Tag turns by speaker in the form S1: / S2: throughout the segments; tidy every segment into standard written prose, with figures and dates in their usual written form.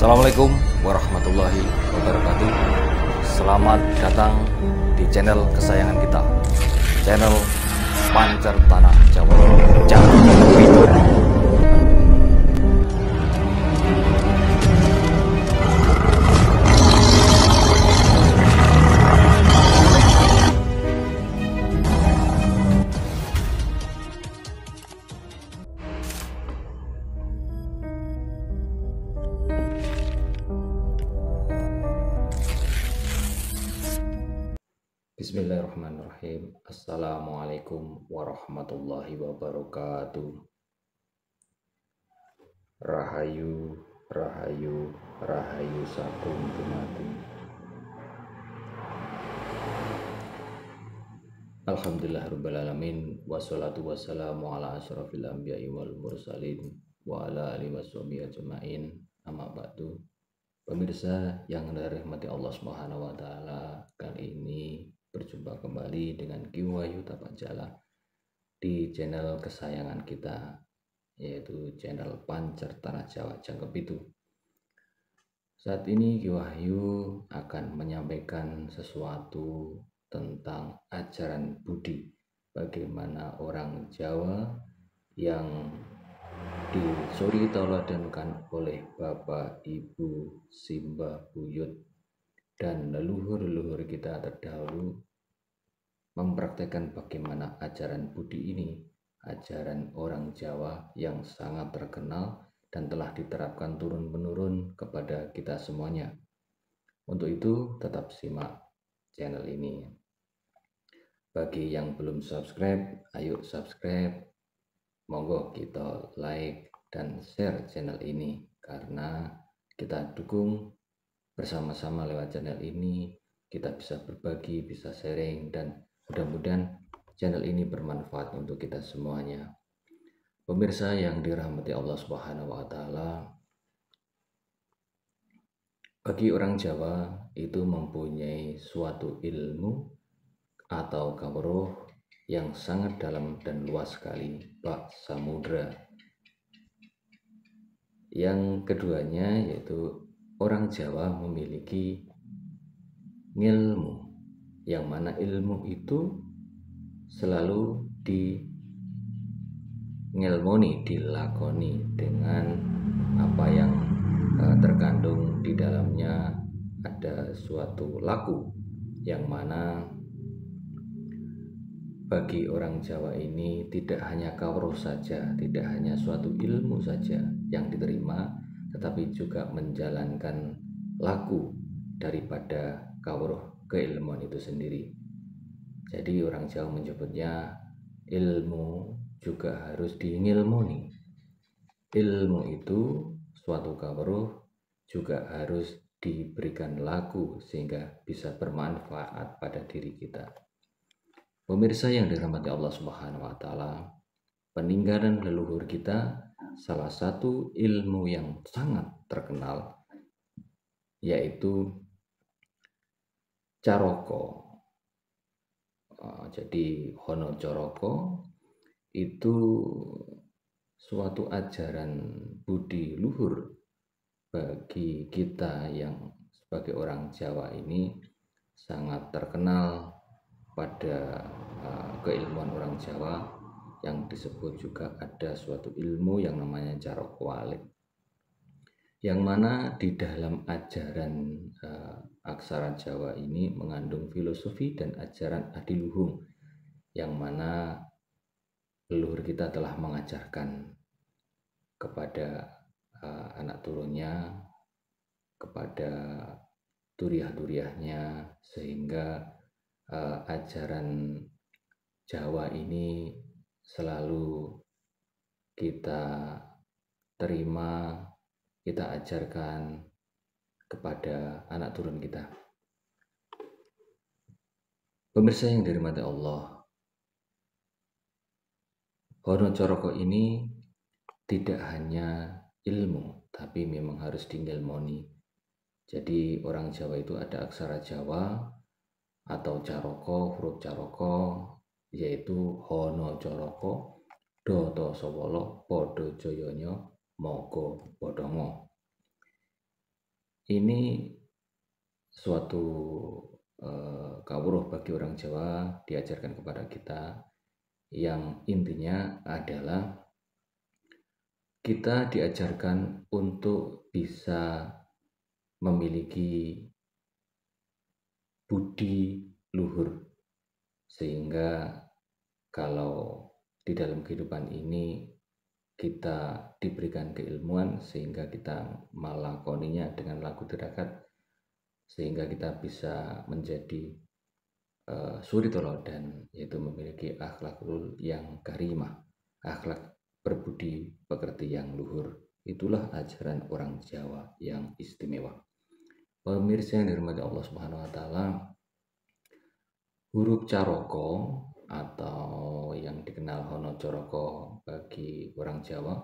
S1: Assalamualaikum warahmatullahi wabarakatuh. Selamat datang di channel kesayangan kita, channel Pancer Tanah Jawa. Jangan lupa. Bismillahirrahmanirrahim. Assalamualaikum warahmatullahi wabarakatuh. Rahayu, rahayu, rahayu sakum dumadi. Alhamdulillahirrahmanirrahim. Wassalatu wassalamu ala asyrafil anbiya'i wal mursalin wa ala alihi washabihi ajma'in. Amma ba'du. Pemirsa yang dirahmati Allah Subhanahu wa taala, kali ini berjumpa kembali dengan Ki Wahyu Tapak Jala di channel kesayangan kita, yaitu channel Pancer Tanah Jawa Jangkep itu. Saat ini Ki Wahyu akan menyampaikan sesuatu tentang ajaran budi, bagaimana orang Jawa yang disuri tauladankan oleh Bapak, Ibu, Simbah, Buyut, dan leluhur-leluhur kita terdahulu mempraktekkan bagaimana ajaran budi ini, ajaran orang Jawa yang sangat terkenal dan telah diterapkan turun-menurun kepada kita semuanya. Untuk itu tetap simak channel ini. Bagi yang belum subscribe, ayo subscribe. Monggo kita like dan share channel ini, karena kita dukung bersama-sama lewat channel ini. Kita bisa berbagi, bisa sharing, dan mudah-mudahan channel ini bermanfaat untuk kita semuanya. Pemirsa yang dirahmati Allah Subhanahu wa taala, bagi orang Jawa itu mempunyai suatu ilmu atau kawruh yang sangat dalam dan luas sekali, bak samudra. Yang keduanya yaitu orang Jawa memiliki ilmu, yang mana ilmu itu selalu dilakoni dengan apa yang terkandung di dalamnya. Ada suatu laku yang mana bagi orang Jawa ini tidak hanya kawruh saja, tidak hanya suatu ilmu saja yang diterima, tetapi juga menjalankan laku daripada kawruh keilmuan itu sendiri. Jadi orang Jawa menyebutnya ilmu juga harus diilmuni. Ilmu itu suatu kawruh juga harus diberikan laku sehingga bisa bermanfaat pada diri kita. Pemirsa yang dirahmati Allah Subhanahu wa taala, peninggalan leluhur kita, salah satu ilmu yang sangat terkenal yaitu caroko. Jadi Hono Caroko itu suatu ajaran budi luhur bagi kita yang sebagai orang Jawa ini sangat terkenal pada keilmuan orang Jawa, yang disebut juga ada suatu ilmu yang namanya caroko walik, yang mana di dalam ajaran aksara Jawa ini mengandung filosofi dan ajaran adiluhung, yang mana leluhur kita telah mengajarkan kepada anak turunnya, kepada duriah-duriahnya, sehingga ajaran Jawa ini selalu kita terima, kita ajarkan kepada anak turun kita. Pemirsa yang dirahmati Allah, Hono Caroko ini tidak hanya ilmu, tapi memang harus diilmoni. Jadi orang Jawa itu ada aksara Jawa atau caroko, huruf caroko, yaitu Hono Caroko, Doto Sowolo, Podo Joyonyo, Mogo Bodongo. ini suatu kawruh bagi orang Jawa diajarkan kepada kita, yang intinya adalah kita diajarkan untuk bisa memiliki budi luhur, sehingga kalau di dalam kehidupan ini kita diberikan keilmuan sehingga kita melakoninya dengan laku tirakat, sehingga kita bisa menjadi suri teladan, yaitu memiliki akhlakul yang karimah, akhlak berbudi pekerti yang luhur. Itulah ajaran orang Jawa yang istimewa. Pemirsa yang dirahmati Allah Subhanahu wa taala, huruf caroko atau yang dikenal Hono Coroko bagi orang Jawa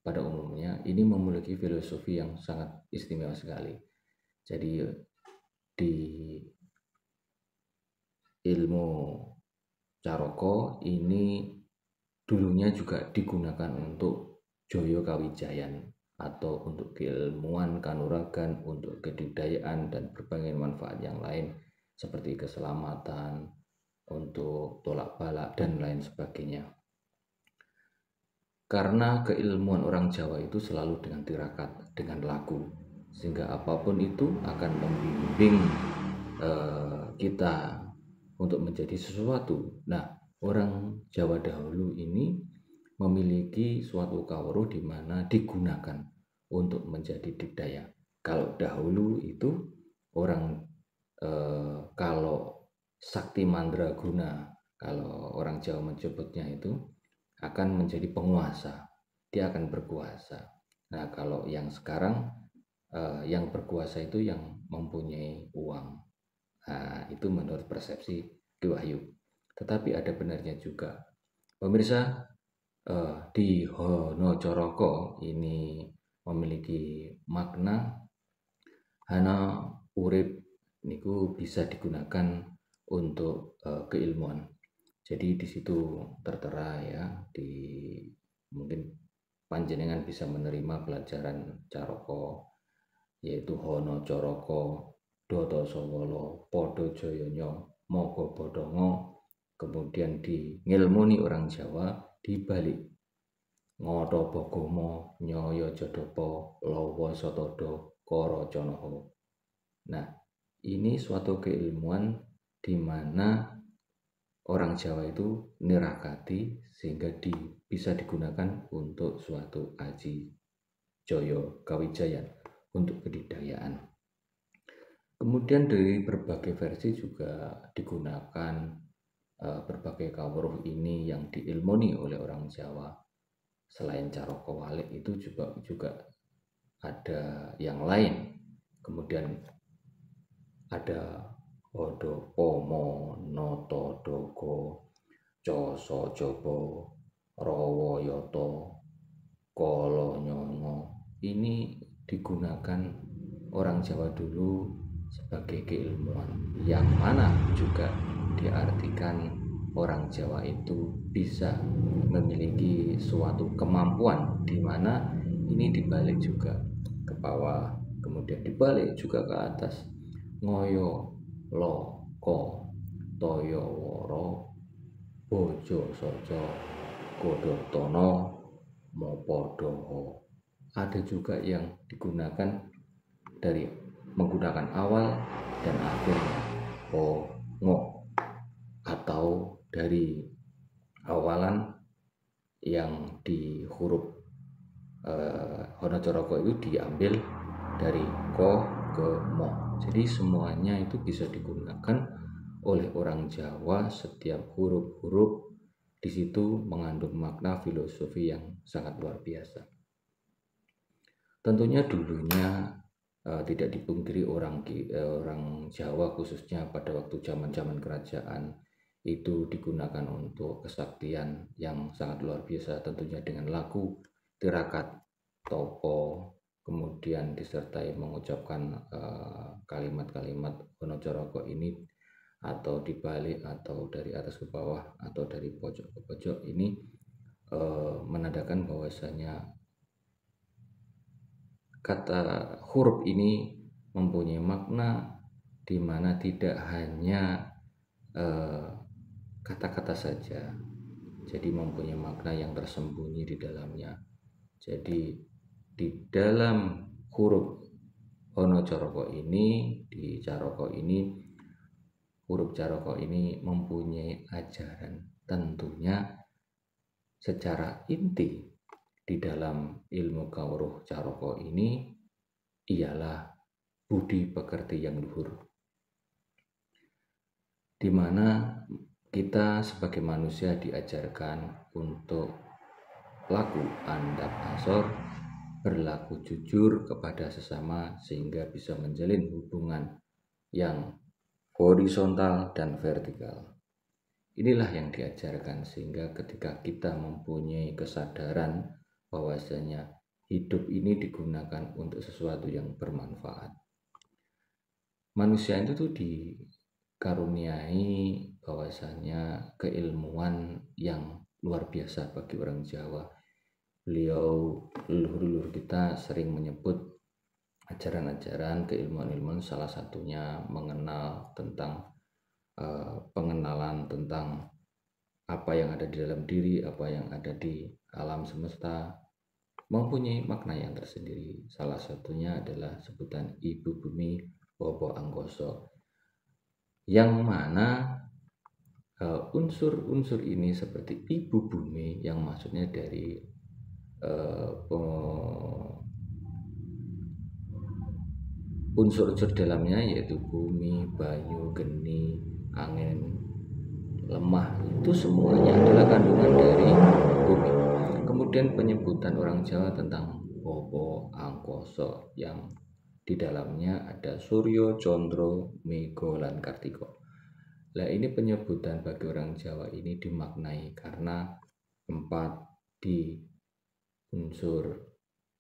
S1: pada umumnya ini memiliki filosofi yang sangat istimewa sekali. Jadi di ilmu caroko ini dulunya juga digunakan untuk Joyo Kawijayan atau untuk keilmuan kanuragan, untuk kebudayaan dan berbagai manfaat yang lain seperti keselamatan, untuk tolak balak dan lain sebagainya. Karena keilmuan orang Jawa itu selalu dengan tirakat, dengan laku, sehingga apapun itu akan membimbing kita untuk menjadi sesuatu. Nah, orang Jawa dahulu ini memiliki suatu kawruh di mana digunakan untuk menjadi dikdaya. Kalau dahulu itu orang kalau sakti mandraguna, kalau orang Jawa menyebutnya itu akan menjadi penguasa, dia akan berkuasa. Nah, kalau yang sekarang yang berkuasa itu yang mempunyai uang. Nah, itu menurut persepsi Ki Wahyu. Tetapi ada benarnya juga. Pemirsa, di Hono Coroko ini memiliki makna hana urip niku bisa digunakan untuk keilmuan. Jadi di situ tertera ya, di mungkin panjenengan bisa menerima pelajaran caroko, yaitu Hono Coroko, Doto Sowolo, Podo Joyonyo, Mogo Bodongo. Kemudian di ngilmuni orang Jawa dibalik Ngoto Bogomo, Nyoyo Jodopo, Lowo Sotodo, Koro Conoho. Nah, ini suatu keilmuan di mana orang Jawa itu nirakati sehingga bisa digunakan untuk suatu aji Joyo Kawijayan, untuk kedikdayaan. Kemudian dari berbagai versi juga digunakan berbagai kawruh ini yang diilmoni oleh orang Jawa. Selain caroko walik itu juga ada yang lain. Kemudian ada Odo Pomo, Noto Dogo, Coso Jobo, Rowo Yoto, Kolo Nyongo. Ini digunakan orang Jawa dulu sebagai keilmuan, yang mana juga diartikan orang Jawa itu bisa memiliki suatu kemampuan, di mana ini dibalik juga ke bawah, kemudian dibalik juga ke atas. Ngoyo loko toyo woro bojo sojo kodotono mopodoho. Ada juga yang digunakan dari menggunakan awal dan akhirnya ngo, atau dari awalan yang di huruf Hono Coroko itu diambil dari ko ke mo. Jadi semuanya itu bisa digunakan oleh orang Jawa. Setiap huruf-huruf di situ mengandung makna filosofi yang sangat luar biasa. Tentunya dulunya tidak dipungkiri orang Jawa khususnya pada waktu zaman-zaman kerajaan itu digunakan untuk kesaktian yang sangat luar biasa, tentunya dengan laku, tirakat, topo, kemudian disertai mengucapkan kalimat-kalimat Hono Coroko ini, atau dibalik atau dari atas ke bawah atau dari pojok ke pojok, ini menandakan bahwasanya kata huruf ini mempunyai makna di mana tidak hanya kata-kata saja, jadi mempunyai makna yang tersembunyi di dalamnya. Jadi di dalam huruf Hono Caraka ini, di Caraka ini, huruf Caraka ini mempunyai ajaran. Tentunya secara inti di dalam ilmu kawruh Caraka ini ialah budi pekerti yang luhur, di mana kita sebagai manusia diajarkan untuk laku andap asor, berlaku jujur kepada sesama sehingga bisa menjalin hubungan yang horizontal dan vertikal. Inilah yang diajarkan, sehingga ketika kita mempunyai kesadaran bahwasanya hidup ini digunakan untuk sesuatu yang bermanfaat. Manusia itu tuh dikaruniai bahwasanya keilmuan yang luar biasa bagi orang Jawa. Beliau, leluhur-leluhur kita sering menyebut ajaran-ajaran keilmuan-ilmuan, salah satunya mengenal tentang pengenalan tentang apa yang ada di dalam diri, apa yang ada di alam semesta, mempunyai makna yang tersendiri. Salah satunya adalah sebutan Ibu Bumi Bobo Angkoso, yang mana unsur-unsur ini seperti Ibu Bumi yang maksudnya dari unsur-unsur dalamnya yaitu bumi, banyu, geni, angin, lemah, itu semuanya adalah kandungan dari bumi. Kemudian penyebutan orang Jawa tentang Bobo Angkoso yang di dalamnya ada Suryo, Condro, Mego, dan Kartiko. Nah, ini penyebutan bagi orang Jawa ini dimaknai karena 4 di unsur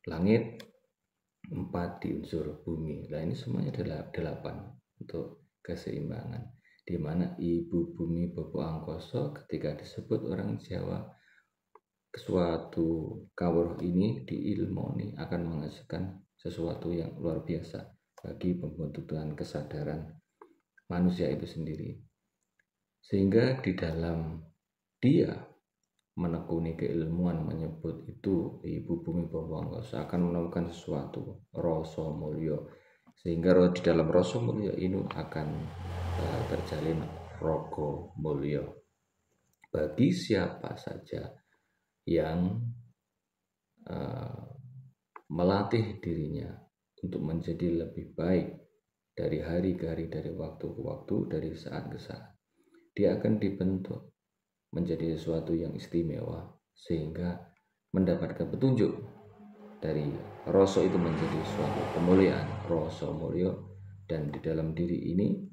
S1: langit, 4 di unsur bumi. Nah, ini semuanya adalah 8 untuk keseimbangan, di mana Ibu Bumi Bobo Angkoso ketika disebut orang Jawa, suatu kawruh ini diilmoni akan menghasilkan sesuatu yang luar biasa bagi pembentukan kesadaran manusia itu sendiri, sehingga di dalam dia menekuni keilmuan menyebut itu Ibu Bumi Bobo Angkoso akan menemukan sesuatu rasa mulya, sehingga di dalam rasa mulya ini akan terjalin raga mulya bagi siapa saja yang melatih dirinya untuk menjadi lebih baik dari hari ke hari, dari waktu ke waktu, dari saat ke saat. Dia akan dibentuk menjadi sesuatu yang istimewa, sehingga mendapatkan petunjuk dari rasa itu menjadi suatu kemuliaan, rasa mulya, dan di dalam diri ini,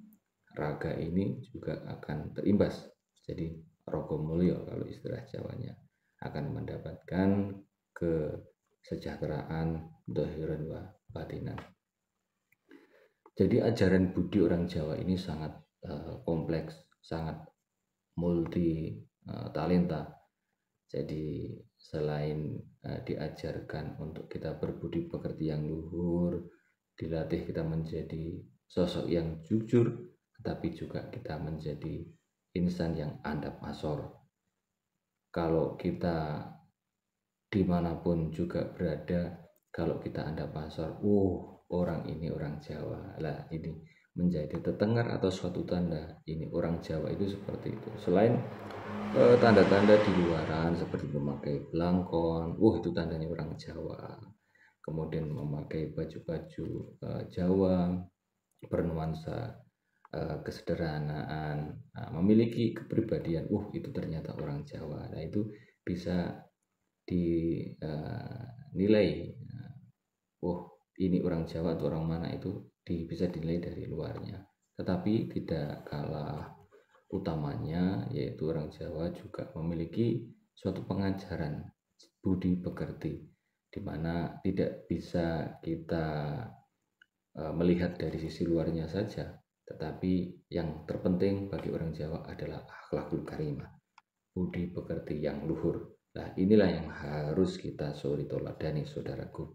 S1: raga ini juga akan terimbas jadi raga mulya kalau istilah Jawanya, akan mendapatkan kesejahteraan dhahiran wa batinan. Jadi ajaran budi orang Jawa ini sangat kompleks, sangat multi talenta. Jadi selain diajarkan untuk kita berbudi pekerti yang luhur, dilatih kita menjadi sosok yang jujur, tetapi juga kita menjadi insan yang andap asor. Kalau kita dimanapun juga berada, kalau kita andap asor, orang ini orang Jawa lah, ini menjadi tetengar atau suatu tanda ini orang Jawa itu seperti itu. Selain tanda-tanda di luaran seperti memakai belangkon, itu tandanya orang Jawa. Kemudian memakai baju-baju Jawa bernuansa kesederhanaan, memiliki kepribadian, itu ternyata orang Jawa. Nah, itu bisa dinilai, ini orang Jawa atau orang mana, itu bisa dinilai dari luarnya. Tetapi tidak kalah utamanya, yaitu orang Jawa juga memiliki suatu pengajaran budi pekerti, di mana tidak bisa kita melihat dari sisi luarnya saja, tetapi yang terpenting bagi orang Jawa adalah akhlakul karimah, budi pekerti yang luhur. Nah, inilah yang harus kita suri toladani, saudaraku.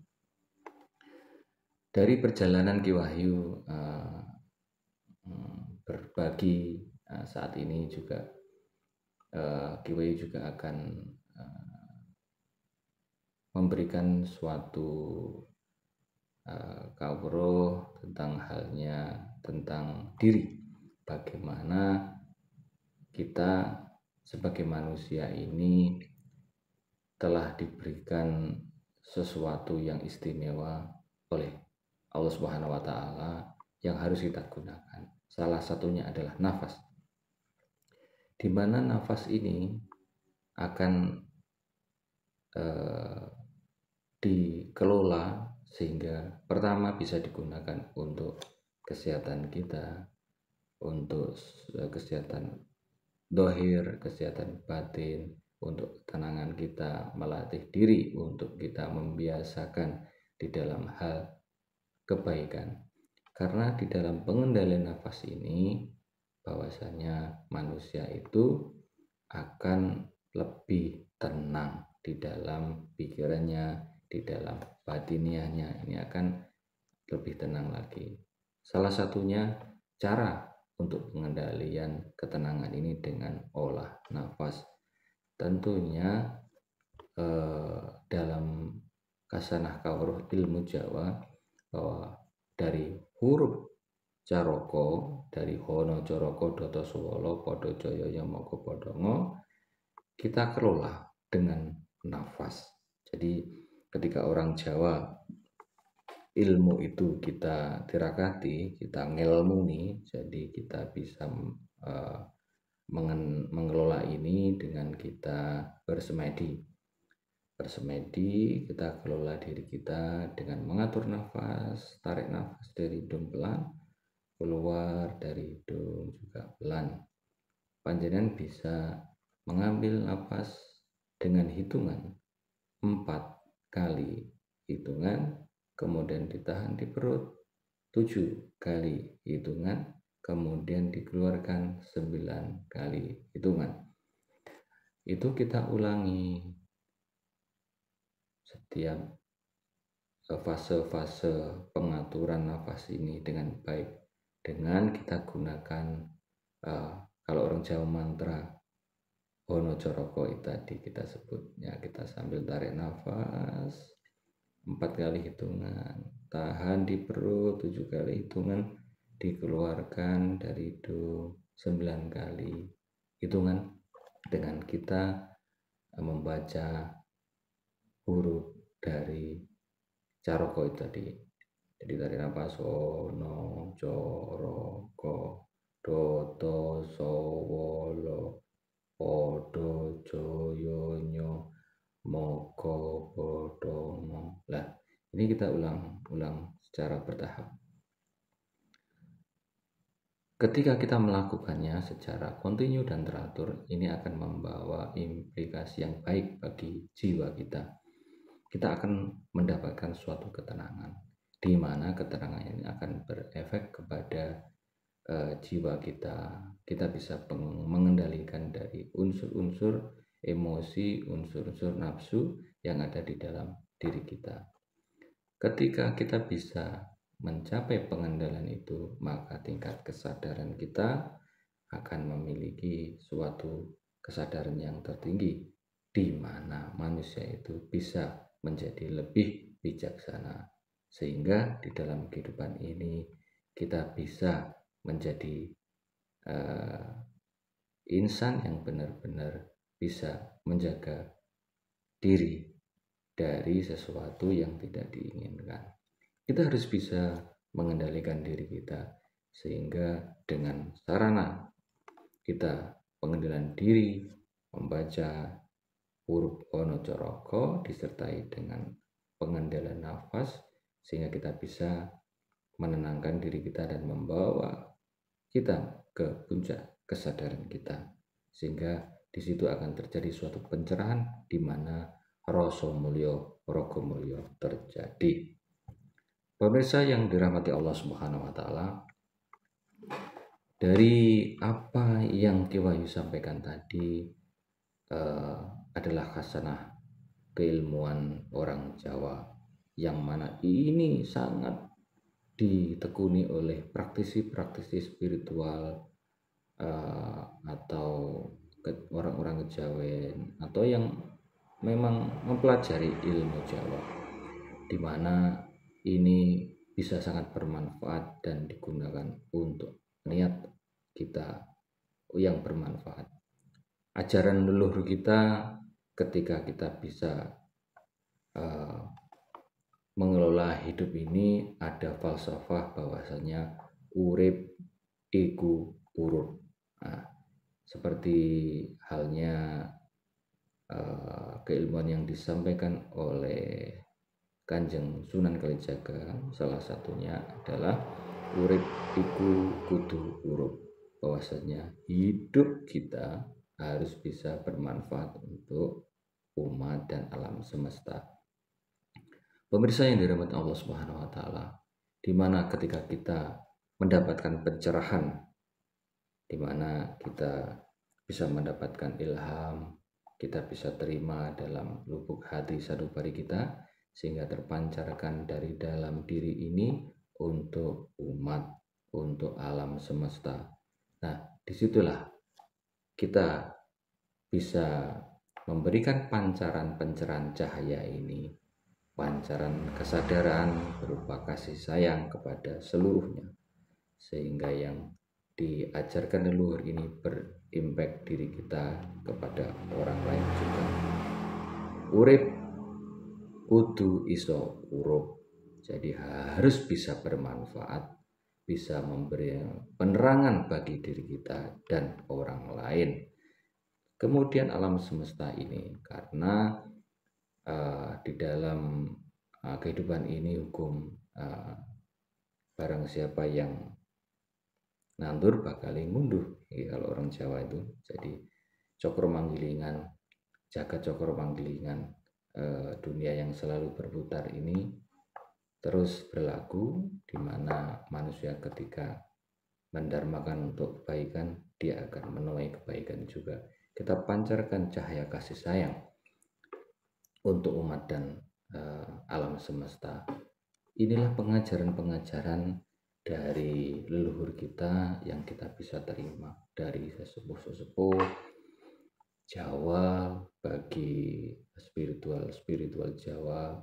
S1: Dari perjalanan Ki Wahyu berbagi saat ini juga, Ki Wahyu juga akan memberikan suatu kawruh tentang halnya tentang diri, bagaimana kita sebagai manusia ini telah diberikan sesuatu yang istimewa oleh Allah Subhanahu wa taala yang harus kita gunakan. Salah satunya adalah nafas. Di mana nafas ini akan dikelola sehingga pertama bisa digunakan untuk kesehatan kita, untuk kesehatan dohir, kesehatan batin, untuk ketenangan kita, melatih diri untuk kita membiasakan di dalam hal kebaikan. Karena di dalam pengendalian nafas ini bahwasanya manusia itu akan lebih tenang di dalam pikirannya, di dalam batiniahnya, ini akan lebih tenang lagi. Salah satunya cara untuk pengendalian ketenangan ini dengan olah nafas. Tentunya dalam Kasanah Kawruh Ilmu Jawa bahwa dari huruf Caroko, dari Hono Coroko Doto Suwolo Podo Joyo Yamoko Podongo, kita kelola dengan nafas. Jadi ketika orang Jawa ilmu itu kita tirakati, kita ngelmuni, jadi kita bisa mengelola ini dengan kita bersemedi, kita kelola diri kita dengan mengatur nafas, tarik nafas dari hidung pelan, keluar dari hidung juga pelan. Panjenengan bisa mengambil nafas dengan hitungan 4 kali hitungan, kemudian ditahan di perut 7 kali hitungan, kemudian dikeluarkan 9 kali hitungan. Itu kita ulangi setiap fase-fase pengaturan nafas ini dengan baik, dengan kita gunakan kalau orang Jawa mantra Hono Coroko tadi kita sebutnya, kita sambil tarik nafas 4 kali hitungan, tahan di perut 7 kali hitungan, dikeluarkan dari hidung 9 kali hitungan, dengan kita membaca huruf dari Caroko tadi. Jadi tarik nafas Hono Coroko Doto Sowolo Podo Joyonyo Moko Podongo. Lah, ini kita ulang secara bertahap. Ketika kita melakukannya secara kontinu dan teratur, ini akan membawa implikasi yang baik bagi jiwa kita. Kita akan mendapatkan suatu ketenangan, di mana ketenangan ini akan berefek kepada jiwa kita. Kita bisa mengendalikan dari unsur-unsur emosi, unsur-unsur nafsu yang ada di dalam diri kita. Ketika kita bisa mencapai pengendalian itu, maka tingkat kesadaran kita akan memiliki suatu kesadaran yang tertinggi, di mana manusia itu bisa menjadi lebih bijaksana, sehingga di dalam kehidupan ini kita bisa menjadi insan yang benar-benar bisa menjaga diri dari sesuatu yang tidak diinginkan. Kita harus bisa mengendalikan diri kita, sehingga dengan sarana kita pengendalian diri, membaca huruf Hono Coroko disertai dengan pengendalian nafas, sehingga kita bisa menenangkan diri kita dan membawa kita ke puncak kesadaran kita, sehingga di situ akan terjadi suatu pencerahan di mana rasa mulya raga mulya terjadi. Pemirsa yang dirahmati Allah Subhanahu wa taala, dari apa yang Ki Wahyu sampaikan tadi adalah khasanah keilmuan orang Jawa, yang mana ini sangat ditekuni oleh praktisi-praktisi spiritual atau orang-orang kejawen atau yang memang mempelajari ilmu Jawa, di mana ini bisa sangat bermanfaat dan digunakan untuk niat kita yang bermanfaat. Ajaran leluhur kita ketika kita bisa mengelola hidup ini ada falsafah bahwasanya urip iku urut. Nah, seperti halnya keilmuan yang disampaikan oleh Kanjeng Sunan Kalijaga, salah satunya adalah urip iku kudu urut, bahwasanya hidup kita harus bisa bermanfaat untuk umat dan alam semesta. Pemirsa yang dirahmati Allah Subhanahu wa taala, di mana ketika kita mendapatkan pencerahan, di mana kita bisa mendapatkan ilham, kita bisa terima dalam lubuk hati sanubari kita, sehingga terpancarkan dari dalam diri ini untuk umat, untuk alam semesta. Nah, disitulah kita bisa memberikan pancaran pencerahan cahaya ini, pancaran kesadaran berupa kasih sayang kepada seluruhnya, sehingga yang diajarkan leluhur ini berimpact diri kita kepada orang lain juga. Urip kudu iso urup, jadi harus bisa bermanfaat, bisa memberi penerangan bagi diri kita dan orang lain, kemudian alam semesta ini. Karena di dalam kehidupan ini hukum barang siapa yang nandur bakal ngunduh, kalau orang Jawa itu. Jadi cokro manggilingan, jagat cokro manggilingan, dunia yang selalu berputar ini terus berlaku, di mana manusia ketika mendarmakan untuk kebaikan, dia akan menuai kebaikan juga. Kita pancarkan cahaya kasih sayang untuk umat dan alam semesta. Inilah pengajaran-pengajaran dari leluhur kita yang kita bisa terima dari sesepuh-sesepuh Jawa, bagi spiritual Jawa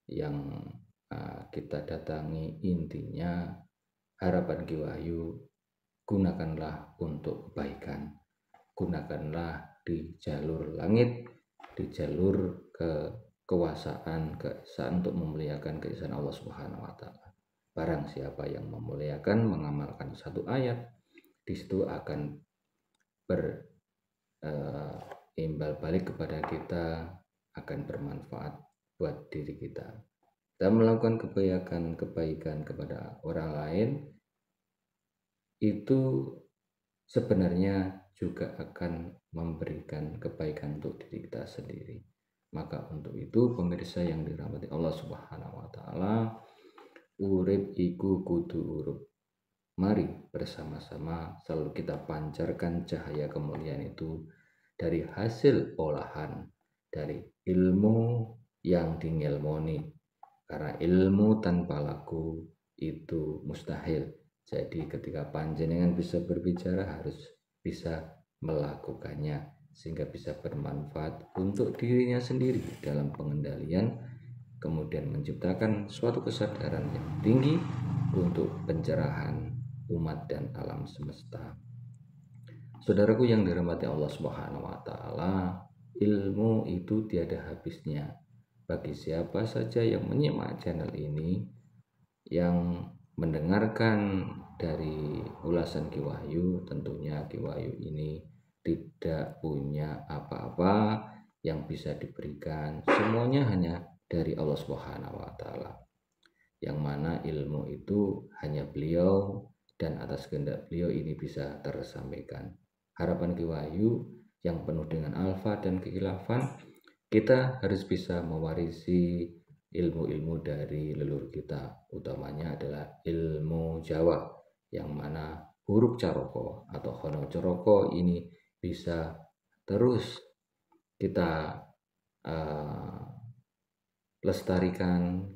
S1: yang kita datangi. Intinya harapan Ki Wahyu, gunakanlah untuk kebaikan, gunakanlah di jalur langit, di jalur kekuasaan, keesaan, untuk memuliakan keesaan Allah Subhanahu wa taala. Barang siapa yang memuliakan, mengamalkan satu ayat, di situ akan berimbal balik kepada kita, akan bermanfaat buat diri kita. Kita melakukan kebaikan kepada orang lain, itu sebenarnya juga akan memberikan kebaikan untuk diri kita sendiri. Maka untuk itu, pemirsa yang dirahmati Allah Subhanahu wa taala, urip iku kudu urup. Mari bersama-sama selalu kita pancarkan cahaya kemuliaan itu dari hasil olahan dari ilmu yang dingilmoni. Karena ilmu tanpa laku itu mustahil. Jadi ketika panjenengan bisa berbicara, harus bisa melakukannya, sehingga bisa bermanfaat untuk dirinya sendiri dalam pengendalian, kemudian menciptakan suatu kesadaran yang tinggi untuk pencerahan umat dan alam semesta. Saudaraku yang dirahmati Allah Subhanahu wa taala, ilmu itu tiada habisnya. Bagi siapa saja yang menyimak channel ini, yang mendengarkan dari ulasan Ki Wahyu, tentunya Ki Wahyu ini tidak punya apa-apa yang bisa diberikan, semuanya hanya dari Allah Subhanahu wa taala, yang mana ilmu itu hanya beliau, dan atas kehendak beliau ini bisa tersampaikan. Harapan Ki Wahyu yang penuh dengan alfa dan kekhilafan, kita harus bisa mewarisi ilmu-ilmu dari leluhur kita, utamanya adalah ilmu Jawa, yang mana huruf caroko atau hono caroko ini bisa terus kita lestarikan,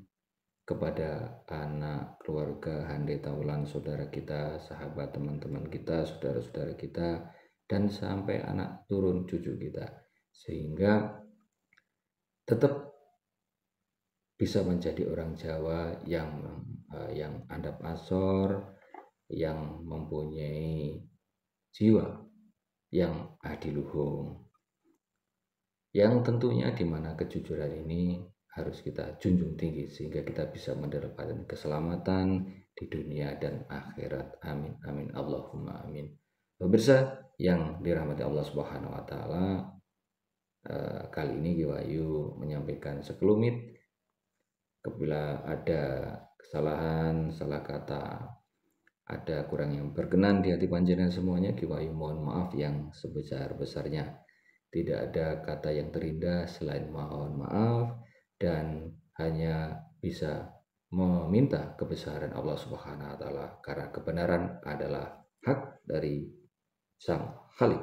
S1: kepada anak, keluarga, hande taulan saudara kita, sahabat teman-teman kita, saudara-saudara kita, dan sampai anak turun cucu kita, sehingga tetap bisa menjadi orang Jawa yang andap asor, yang mempunyai jiwa yang adiluhung, yang tentunya di mana kejujuran ini harus kita junjung tinggi sehingga kita bisa mendapatkan keselamatan di dunia dan akhirat. Amin amin Allahumma amin. Pemirsa yang dirahmati Allah Subhanahu wa taala, kali ini Giwayu menyampaikan sekelumit. Apabila ada kesalahan, salah kata, ada kurang yang berkenan di hati panjenengan semuanya, Giwayu mohon maaf yang sebesar-besarnya. Tidak ada kata yang terindah selain mohon maaf, dan hanya bisa meminta kebesaran Allah Subhanahu wa taala, karena kebenaran adalah hak dari Sang Khalik,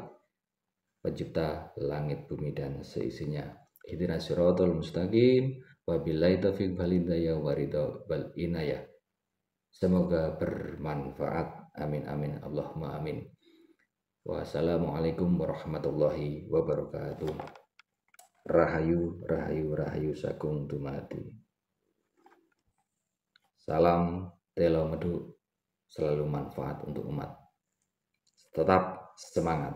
S1: pencipta langit bumi dan seisinya. Ihdinas siratal mustaqim, wabillahi taufiq wal hidayah waridho wal inayah. Semoga bermanfaat. Amin amin Allahumma amin. Wassalamualaikum warahmatullahi wabarakatuh. Rahayu rahayu rahayu sakung dumadi. Salam telo medu, selalu manfaat untuk umat. Tetap semangat.